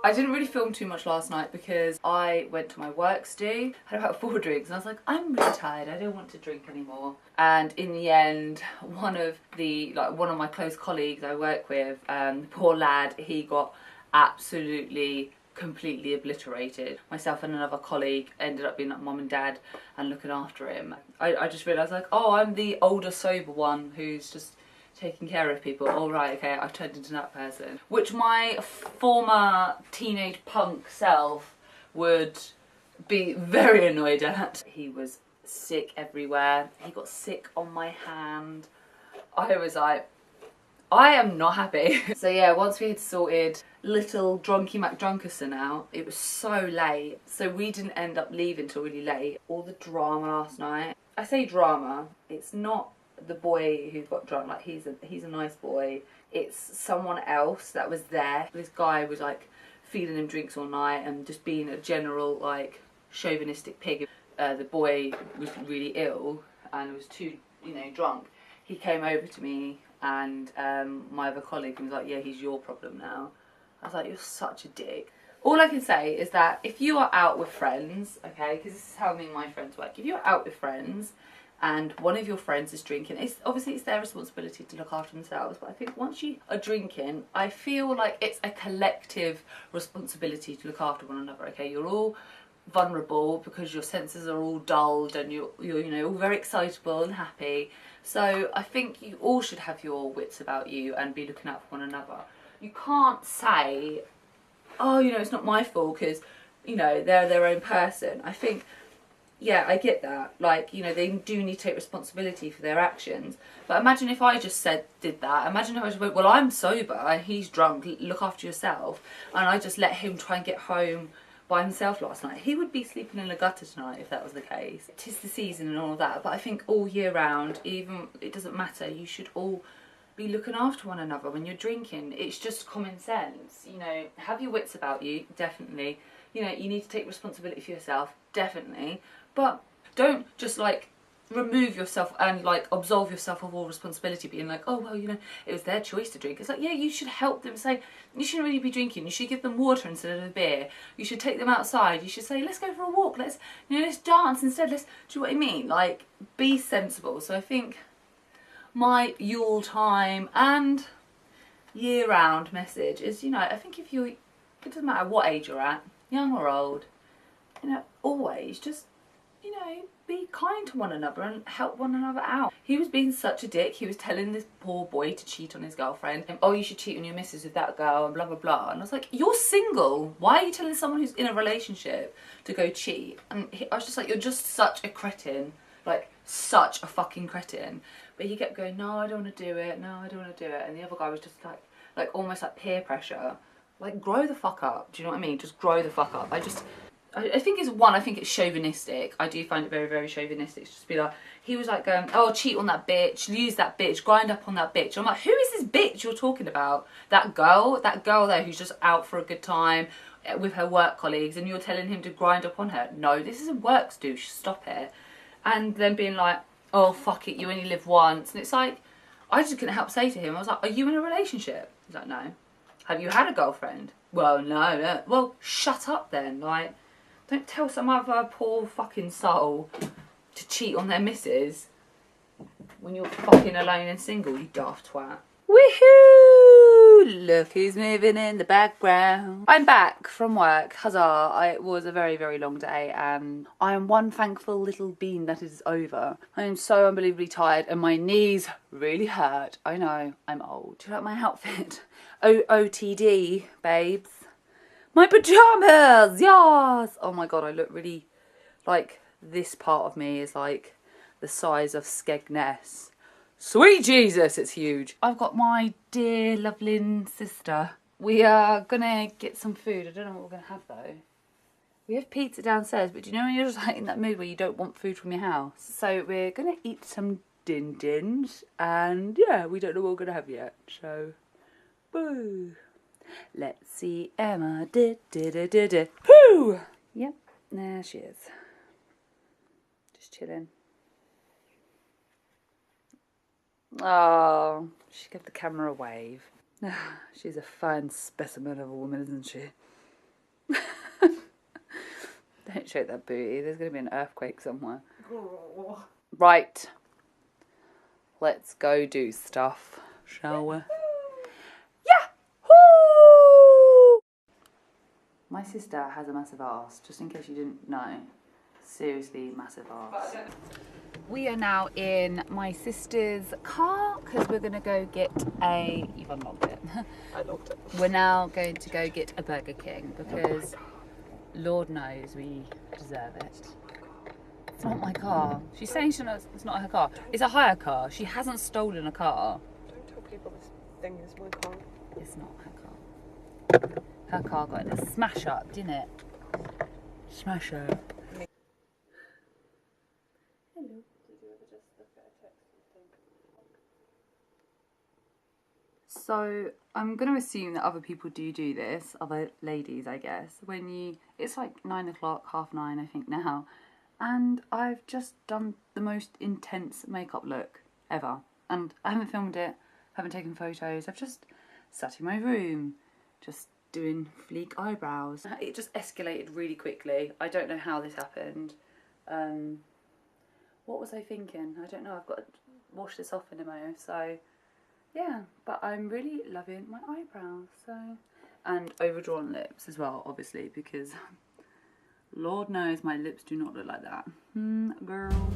I didn't really film too much last night because I went to my work's do, had about 4 drinks, and I was like, I'm really tired, I don't want to drink anymore. And in the end, one of my close colleagues I work with, the poor lad, he got absolutely completely obliterated. Myself and another colleague ended up being like mum and dad and looking after him. I just realised, like, oh, I'm the older sober one who's just taking care of people. All right, okay, I've turned into that person. Which my former teenage punk self would be very annoyed at. He was sick everywhere. He got sick on my hand. I was like, I am not happy. So yeah, once we had sorted little Drunky McDrunkerson out, it was so late. So we didn't end up leaving till really late. All the drama last night. I say drama, it's not the boy who got drunk, like he's a nice boy. It's someone else that was there. This guy was like feeding him drinks all night and just being a general like chauvinistic pig. The boy was really ill and was too, drunk. He came over to me and my other colleague was like, yeah, he's your problem now. I was like, you're such a dick. All I can say is that if you are out with friends, okay, because this is how me and my friends work. If you're out with friends and one of your friends is drinking, it's their responsibility to look after themselves. But I think once you are drinking, I feel like it's a collective responsibility to look after one another, okay? You're all vulnerable because your senses are all dulled and you're all very excitable and happy. So I think you all should have your wits about you and be looking out for one another. You can't say, oh, it's not my fault because, they're their own person. I think, yeah, I get that. Like, they do need to take responsibility for their actions. But imagine if I just did that. Imagine if I just went, well, I'm sober and he's drunk, look after yourself. And I just let him try and get home by himself last night. He would be sleeping in a gutter tonight if that was the case. 'Tis the season and all of that, but I think all year round, even, it doesn't matter, you should all be looking after one another when you're drinking. It's just common sense, have your wits about you, definitely. You need to take responsibility for yourself, definitely. But don't just like remove yourself and like absolve yourself of all responsibility, being like, oh well, it was their choice to drink. It's like, yeah, you should help them. Say, you shouldn't really be drinking, you should give them water instead of a beer. You should take them outside, you should say, let's go for a walk, let's dance instead, do you know what I mean? Like, be sensible. So I think my Yule time and year round message is, I think it doesn't matter what age you're at, young or old, always just be kind to one another and help one another out. He was being such a dick. He was telling this poor boy to cheat on his girlfriend. And, oh, you should cheat on your missus with that girl and blah, blah, blah. And I was like, you're single. Why are you telling someone who's in a relationship to go cheat? And I was just like, you're just such a cretin. Like, such a fucking cretin. But he kept going, no, I don't want to do it. No, I don't want to do it. And the other guy was just like almost like peer pressure. Like, grow the fuck up. Do you know what I mean? Just grow the fuck up. I think it's chauvinistic. I do find it very, very chauvinistic to just be like, he was like going, oh, cheat on that bitch, use that bitch, grind up on that bitch. I'm like, who is this bitch you're talking about? That girl there who's just out for a good time with her work colleagues and you're telling him to grind up on her? No, this is a works douche, stop it. And then being like, oh, fuck it, you only live once. And it's like, I just couldn't help say to him, I was like, are you in a relationship? He's like, no. Have you had a girlfriend? Well, no. Well, shut up then, like. Don't tell some other poor fucking soul to cheat on their missus when you're fucking alone and single, you daft twat. Woohoo! Look who's moving in the background. I'm back from work. Huzzah. It was a very, very long day and I am one thankful little bean that it is over. I am so unbelievably tired and my knees really hurt. I know, I'm old. Do you like my outfit? OOTD, babes. My pyjamas, yes! Oh my god, I look really, like, this part of me is like the size of Skegness. Sweet Jesus, it's huge. I've got my dear, lovely sister. We are gonna get some food. I don't know what we're gonna have though. We have pizza downstairs, but do you know when you're just like in that mood where you don't want food from your house? So we're gonna eat some din-dins, and yeah, we don't know what we're gonna have yet, so, boo. Let's see Emma. Whoo! Yep, there she is. Just chilling. Oh, she gave the camera a wave. She's a fine specimen of a woman, isn't she? Don't show that booty. There's going to be an earthquake somewhere. Right. Let's go do stuff, shall we? Yahoo! My sister has a massive ass, just in case you didn't know. Seriously, massive ass. We are now in my sister's car because we're going to go get a... You've unlocked it. I locked it. We're now going to go get a Burger King because Lord knows we deserve it. It's not my car. She's saying it's not her car. It's a hire car. She hasn't stolen a car. Don't tell people this thing is my car. It's not her car. Her car got in a smash up, didn't it? Smash up. Hello. So I'm going to assume that other people do this, other ladies I guess, when it's like 9 o'clock, 9:30 I think now, and I've just done the most intense makeup look ever, and I haven't filmed it, haven't taken photos, I've just sat in my room, just doing fleek eyebrows. It just escalated really quickly. I don't know how this happened. What was I thinking? I don't know, I've got to wash this off in a moment, so... Yeah, but I'm really loving my eyebrows, so... And overdrawn lips as well, obviously, because Lord knows my lips do not look like that. Girl.